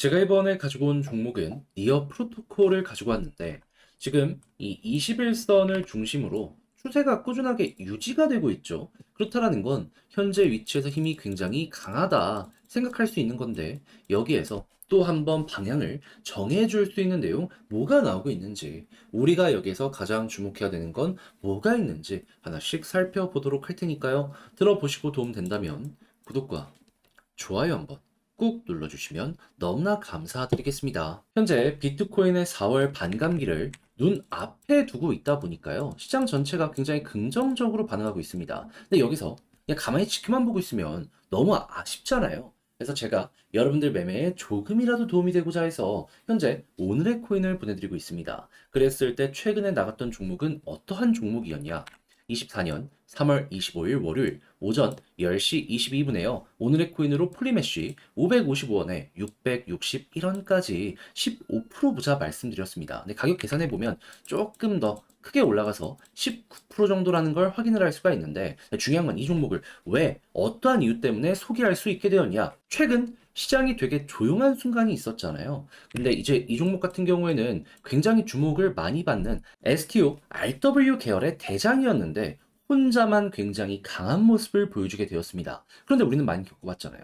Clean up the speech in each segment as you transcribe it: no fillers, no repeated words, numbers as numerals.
제가 이번에 가지고 온 종목은 니어 프로토콜을 가지고 왔는데 지금 이 21선을 중심으로 추세가 꾸준하게 유지가 되고 있죠. 그렇다라는 건 현재 위치에서 힘이 굉장히 강하다 생각할 수 있는 건데 여기에서 또 한번 방향을 정해줄 수 있는 내용 뭐가 나오고 있는지 우리가 여기서 가장 주목해야 되는 건 뭐가 있는지 하나씩 살펴보도록 할 테니까요. 들어보시고 도움 된다면 구독과 좋아요 한번 꾹 눌러주시면 너무나 감사드리겠습니다. 현재 비트코인의 4월 반감기를 눈 앞에 두고 있다 보니까요. 시장 전체가 굉장히 긍정적으로 반응하고 있습니다. 근데 여기서 그냥 가만히 지켜만 보고 있으면 너무 아쉽잖아요. 그래서 제가 여러분들 매매에 조금이라도 도움이 되고자 해서 현재 오늘의 코인을 보내드리고 있습니다. 그랬을 때 최근에 나갔던 종목은 어떠한 종목이었냐? 24년 3월 25일 월요일 오전 10시 22분에요. 오늘의 코인으로 폴리메쉬 555원에 661원까지 15% 부자 말씀드렸습니다. 근데 가격 계산해보면 조금 더 크게 올라가서 19% 정도라는 걸 확인을 할 수가 있는데 중요한 건 이 종목을 왜 어떠한 이유 때문에 소개할 수 있게 되었냐. 최근 시장이 되게 조용한 순간이 있었잖아요. 근데 이제 이 종목 같은 경우에는 굉장히 주목을 많이 받는 STO, RW 계열의 대장이었는데 혼자만 굉장히 강한 모습을 보여주게 되었습니다. 그런데 우리는 많이 겪어봤잖아요.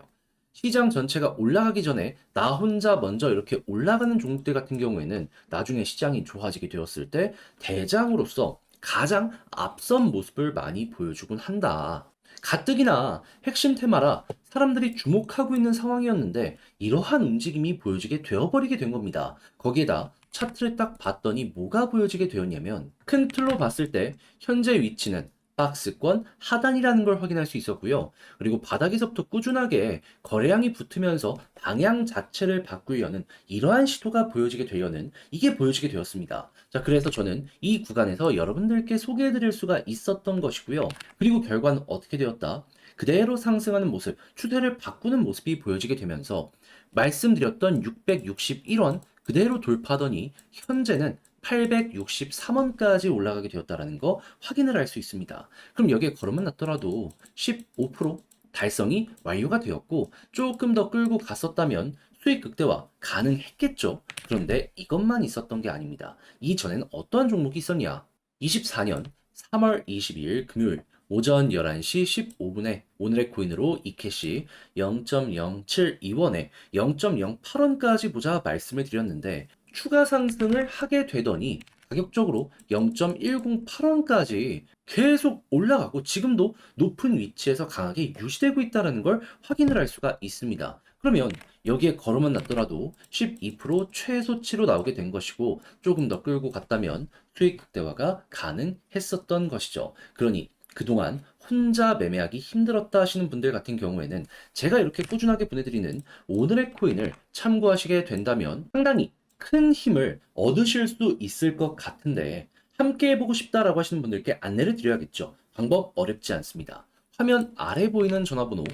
시장 전체가 올라가기 전에 나 혼자 먼저 이렇게 올라가는 종목들 같은 경우에는 나중에 시장이 좋아지게 되었을 때 대장으로서 가장 앞선 모습을 많이 보여주곤 한다. 가뜩이나 핵심 테마라 사람들이 주목하고 있는 상황이었는데 이러한 움직임이 보여지게 되어버리게 된 겁니다. 거기에다 차트를 딱 봤더니 뭐가 보여지게 되었냐면 큰 틀로 봤을 때 현재 위치는 박스권 하단이라는 걸 확인할 수 있었고요. 그리고 바닥에서부터 꾸준하게 거래량이 붙으면서 방향 자체를 바꾸려는 이러한 시도가 보여지게 되려는 이게 보여지게 되었습니다. 자, 그래서 저는 이 구간에서 여러분들께 소개해 드릴 수가 있었던 것이고요. 그리고 결과는 어떻게 되었다? 그대로 상승하는 모습, 추세를 바꾸는 모습이 보여지게 되면서 말씀드렸던 661원 그대로 돌파하더니 현재는 863원까지 올라가게 되었다는 거 확인을 할 수 있습니다. 그럼 여기에 걸음만 났더라도 15% 달성이 완료가 되었고 조금 더 끌고 갔었다면 수익 극대화 가능했겠죠. 그런데 이것만 있었던 게 아닙니다. 이전에는 어떠한 종목이 있었냐? 24년 3월 22일 금요일 오전 11시 15분에 오늘의 코인으로 이캐시 0.072원에 0.08원까지 보자 말씀을 드렸는데 추가 상승을 하게 되더니 가격적으로 0.108원까지 계속 올라가고 지금도 높은 위치에서 강하게 유지되고 있다는 걸 확인을 할 수가 있습니다. 그러면 여기에 걸음만 났더라도 12% 최소치로 나오게 된 것이고 조금 더 끌고 갔다면 수익 극대화가 가능했었던 것이죠. 그러니 그동안 혼자 매매하기 힘들었다 하시는 분들 같은 경우에는 제가 이렇게 꾸준하게 보내드리는 오늘의 코인을 참고하시게 된다면 상당히 큰 힘을 얻으실 수 있을 것 같은데 함께 해보고 싶다라고 하시는 분들께 안내를 드려야겠죠. 방법 어렵지 않습니다. 화면 아래 보이는 전화번호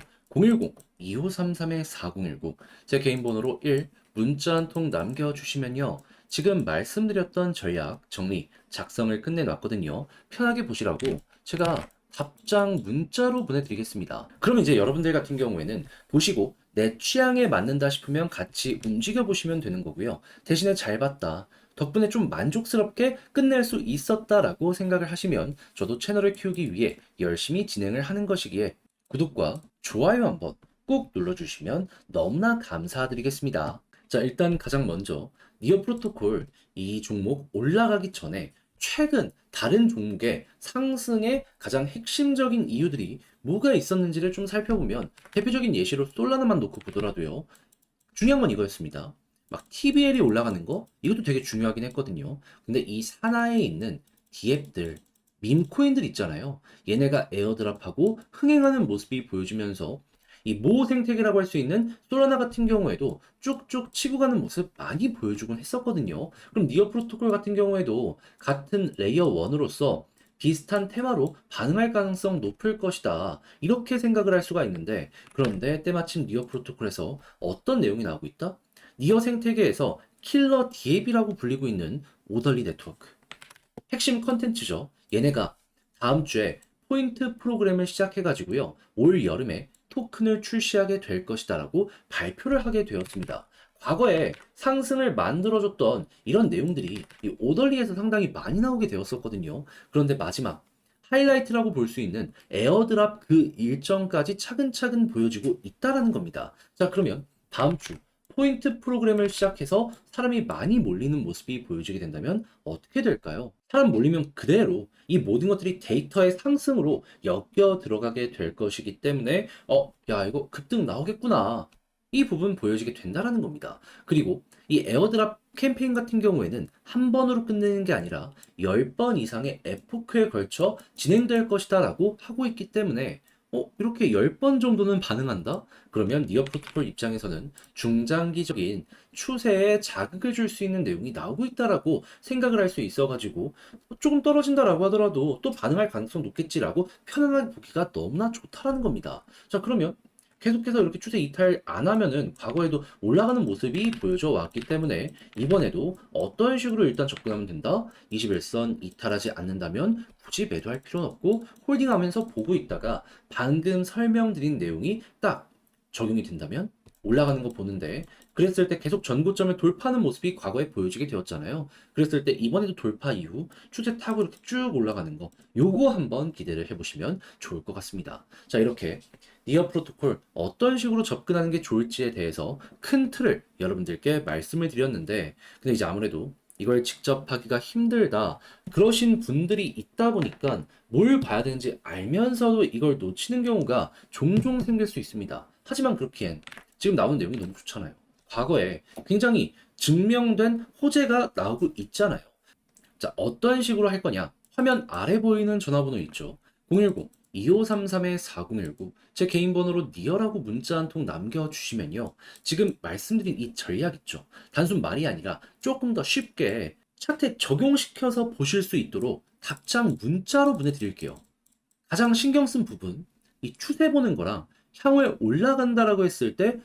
010-2533-4019 제 개인 번호로 1 문자 한 통 남겨주시면요. 지금 말씀드렸던 전략 정리 작성을 끝내놨거든요. 편하게 보시라고 제가 답장 문자로 보내드리겠습니다. 그럼 이제 여러분들 같은 경우에는 보시고 내 취향에 맞는다 싶으면 같이 움직여 보시면 되는 거고요. 대신에 잘 봤다. 덕분에 좀 만족스럽게 끝낼 수 있었다라고 생각을 하시면 저도 채널을 키우기 위해 열심히 진행을 하는 것이기에 구독과 좋아요 한번 꼭 눌러주시면 너무나 감사드리겠습니다. 자, 일단 가장 먼저 니어 프로토콜 이 종목 올라가기 전에 최근 다른 종목의 상승의 가장 핵심적인 이유들이 뭐가 있었는지를 좀 살펴보면 대표적인 예시로 솔라나만 놓고 보더라도요. 중요한 건 이거였습니다. 막 TBL이 올라가는 거 이것도 되게 중요하긴 했거든요. 근데 이 산하에 있는 디앱들, 밈코인들 있잖아요. 얘네가 에어드랍하고 흥행하는 모습이 보여주면서 이 모 생태계라고 할 수 있는 솔라나 같은 경우에도 쭉쭉 치고 가는 모습 많이 보여주곤 했었거든요. 그럼 니어 프로토콜 같은 경우에도 같은 레이어 1으로서 비슷한 테마로 반응할 가능성 높을 것이다. 이렇게 생각을 할 수가 있는데 그런데 때마침 니어 프로토콜에서 어떤 내용이 나오고 있다? 니어 생태계에서 킬러 디앱이라고 불리고 있는 오덜리 네트워크. 핵심 컨텐츠죠. 얘네가 다음 주에 포인트 프로그램을 시작해가지고요. 올 여름에 토큰을 출시하게 될 것이다라고 발표를 하게 되었습니다. 과거에 상승을 만들어줬던 이런 내용들이 이 오더리에서 상당히 많이 나오게 되었었거든요. 그런데 마지막 하이라이트라고 볼 수 있는 에어드랍 그 일정까지 차근차근 보여지고 있다라는 겁니다. 자, 그러면 다음 주 포인트 프로그램을 시작해서 사람이 많이 몰리는 모습이 보여지게 된다면 어떻게 될까요? 사람 몰리면 그대로 이 모든 것들이 데이터의 상승으로 엮여 들어가게 될 것이기 때문에 야, 이거 급등 나오겠구나. 이 부분 보여지게 된다라는 겁니다. 그리고 이 에어드랍 캠페인 같은 경우에는 한 번으로 끝내는 게 아니라 10번 이상의 에포크에 걸쳐 진행될 것이다 라고 하고 있기 때문에 이렇게 10번 정도는 반응한다? 그러면 니어 프로토콜 입장에서는 중장기적인 추세에 자극을 줄 수 있는 내용이 나오고 있다라고 생각을 할 수 있어가지고 조금 떨어진다라고 하더라도 또 반응할 가능성 높겠지라고 편안하게 보기가 너무나 좋다라는 겁니다. 자, 그러면 계속해서 이렇게 추세 이탈 안 하면은 과거에도 올라가는 모습이 보여져 왔기 때문에 이번에도 어떤 식으로 일단 접근하면 된다? 21선 이탈하지 않는다면 굳이 매도할 필요는 없고 홀딩하면서 보고 있다가 방금 설명드린 내용이 딱 적용이 된다면 올라가는 거 보는데 그랬을 때 계속 전고점을 돌파하는 모습이 과거에 보여지게 되었잖아요. 그랬을 때 이번에도 돌파 이후 추세 타고 이렇게 쭉 올라가는 거 요거 한번 기대를 해보시면 좋을 것 같습니다. 자, 이렇게 니어 프로토콜 어떤 식으로 접근하는 게 좋을지에 대해서 큰 틀을 여러분들께 말씀을 드렸는데 근데 이제 아무래도 이걸 직접 하기가 힘들다 그러신 분들이 있다 보니까 뭘 봐야 되는지 알면서도 이걸 놓치는 경우가 종종 생길 수 있습니다. 하지만 그렇기엔 지금 나오는 내용이 너무 좋잖아요. 과거에 굉장히 증명된 호재가 나오고 있잖아요. 자, 어떤 식으로 할 거냐? 화면 아래 보이는 전화번호 있죠? 010-2533-4019 제 개인 번호로 니어라고 문자 한 통 남겨주시면요. 지금 말씀드린 이 전략 있죠? 단순 말이 아니라 조금 더 쉽게 차트에 적용시켜서 보실 수 있도록 답장 문자로 보내드릴게요. 가장 신경 쓴 부분, 이 추세 보는 거랑 향후에 올라간다라고 했을 때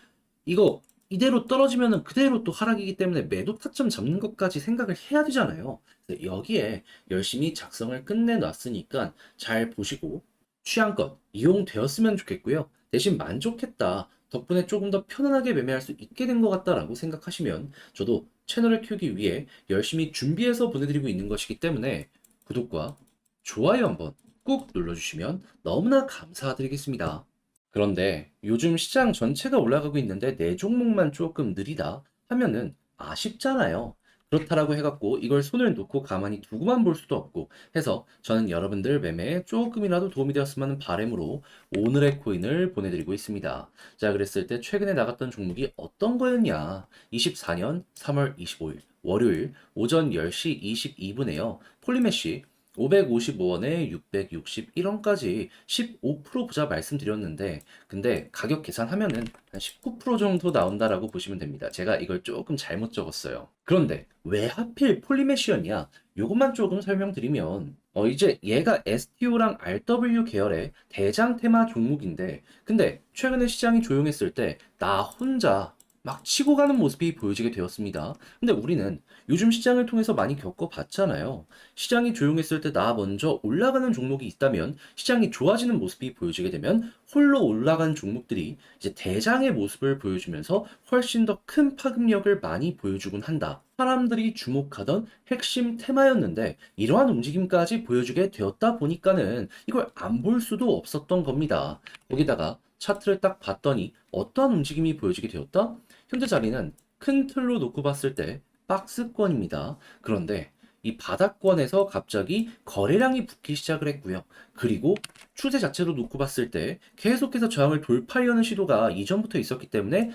이거 이대로 떨어지면은 그대로 또 하락이기 때문에 매도 타점 잡는 것까지 생각을 해야 되잖아요. 그래서 여기에 열심히 작성을 끝내놨으니까 잘 보시고 취향껏 이용되었으면 좋겠고요. 대신 만족했다. 덕분에 조금 더 편안하게 매매할 수 있게 된 것 같다라고 생각하시면 저도 채널을 키우기 위해 열심히 준비해서 보내드리고 있는 것이기 때문에 구독과 좋아요 한번 꾹 눌러주시면 너무나 감사드리겠습니다. 그런데 요즘 시장 전체가 올라가고 있는데 내 종목만 조금 느리다 하면은 아쉽잖아요. 그렇다라고 해갖고 이걸 손을 놓고 가만히 두고만 볼 수도 없고 해서 저는 여러분들 매매에 조금이라도 도움이 되었으면 하는 바람으로 오늘의 코인을 보내드리고 있습니다. 자, 그랬을 때 최근에 나갔던 종목이 어떤 거였냐? 24년 3월 25일 월요일 오전 10시 22분에요. 폴리메시 555원에 661원까지 15% 보자 말씀드렸는데 근데 가격 계산하면은 한 19% 정도 나온다라고 보시면 됩니다. 제가 이걸 조금 잘못 적었어요. 그런데 왜 하필 폴리메시였냐? 요것만 조금 설명드리면 이제 얘가 STO랑 RW 계열의 대장 테마 종목인데 근데 최근에 시장이 조용했을 때 나 혼자 막 치고 가는 모습이 보여지게 되었습니다. 근데 우리는 요즘 시장을 통해서 많이 겪어봤잖아요. 시장이 조용했을 때 나 먼저 올라가는 종목이 있다면 시장이 좋아지는 모습이 보여지게 되면 홀로 올라간 종목들이 이제 대장의 모습을 보여주면서 훨씬 더 큰 파급력을 많이 보여주곤 한다. 사람들이 주목하던 핵심 테마였는데 이러한 움직임까지 보여주게 되었다 보니까는 이걸 안 볼 수도 없었던 겁니다. 거기다가 차트를 딱 봤더니 어떠한 움직임이 보여지게 되었다? 현재 자리는 큰 틀로 놓고 봤을 때 박스권입니다. 그런데 이 바닥권에서 갑자기 거래량이 붙기 시작을 했고요. 그리고 추세 자체로 놓고 봤을 때 계속해서 저항을 돌파하려는 시도가 이전부터 있었기 때문에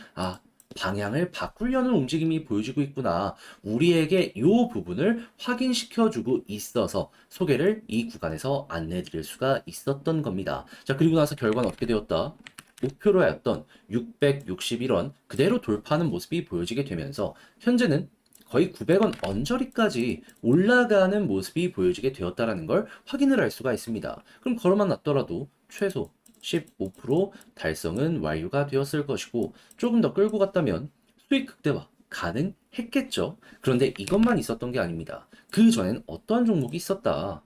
방향을 바꾸려는 움직임이 보여지고 있구나. 우리에게 이 부분을 확인시켜주고 있어서 소개를 이 구간에서 안내드릴 수가 있었던 겁니다. 자, 그리고 나서 결과는 어떻게 되었다? 목표로 하였던 661원 그대로 돌파하는 모습이 보여지게 되면서 현재는 거의 900원 언저리까지 올라가는 모습이 보여지게 되었다는 걸 확인을 할 수가 있습니다. 그럼 걸어만 놨더라도 최소 15% 달성은 완료가 되었을 것이고 조금 더 끌고 갔다면 수익 극대화 가능했겠죠. 그런데 이것만 있었던 게 아닙니다. 그 전엔 어떠한 종목이 있었다.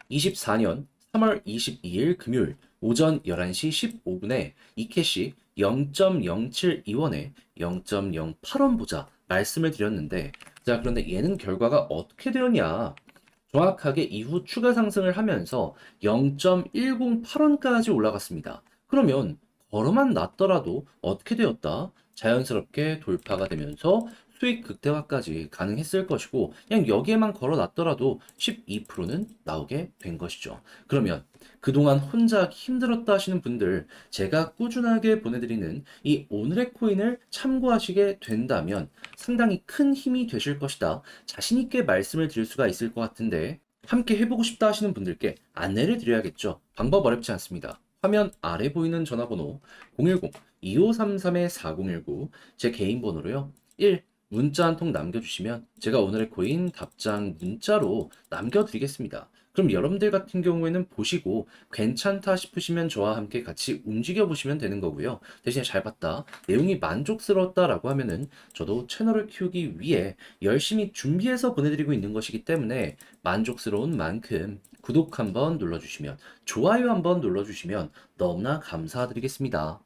24년 3월 22일 금요일 오전 11시 15분에 이캐시 0.072원에 0.08원 보자 말씀을 드렸는데, 자, 그런데 얘는 결과가 어떻게 되었냐? 정확하게 이후 추가 상승을 하면서 0.108원까지 올라갔습니다. 그러면 걸어만 놨더라도 어떻게 되었다? 자연스럽게 돌파가 되면서 수익 극대화까지 가능했을 것이고, 그냥 여기에만 걸어 놨더라도 12%는 나오게 된 것이죠. 그러면 그동안 혼자 힘들었다 하시는 분들, 제가 꾸준하게 보내드리는 이 오늘의 코인을 참고하시게 된다면 상당히 큰 힘이 되실 것이다. 자신 있게 말씀을 드릴 수가 있을 것 같은데, 함께 해보고 싶다 하시는 분들께 안내를 드려야겠죠. 방법 어렵지 않습니다. 화면 아래 보이는 전화번호 010-2533-4019, 제 개인 번호로요. 1. 문자 한 통 남겨주시면 제가 오늘의 코인 답장 문자로 남겨드리겠습니다. 그럼 여러분들 같은 경우에는 보시고 괜찮다 싶으시면 저와 함께 같이 움직여 보시면 되는 거고요. 대신에 잘 봤다, 내용이 만족스러웠다라고 하면은 저도 채널을 키우기 위해 열심히 준비해서 보내드리고 있는 것이기 때문에 만족스러운 만큼 구독 한번 눌러주시면, 좋아요 한번 눌러주시면 너무나 감사드리겠습니다.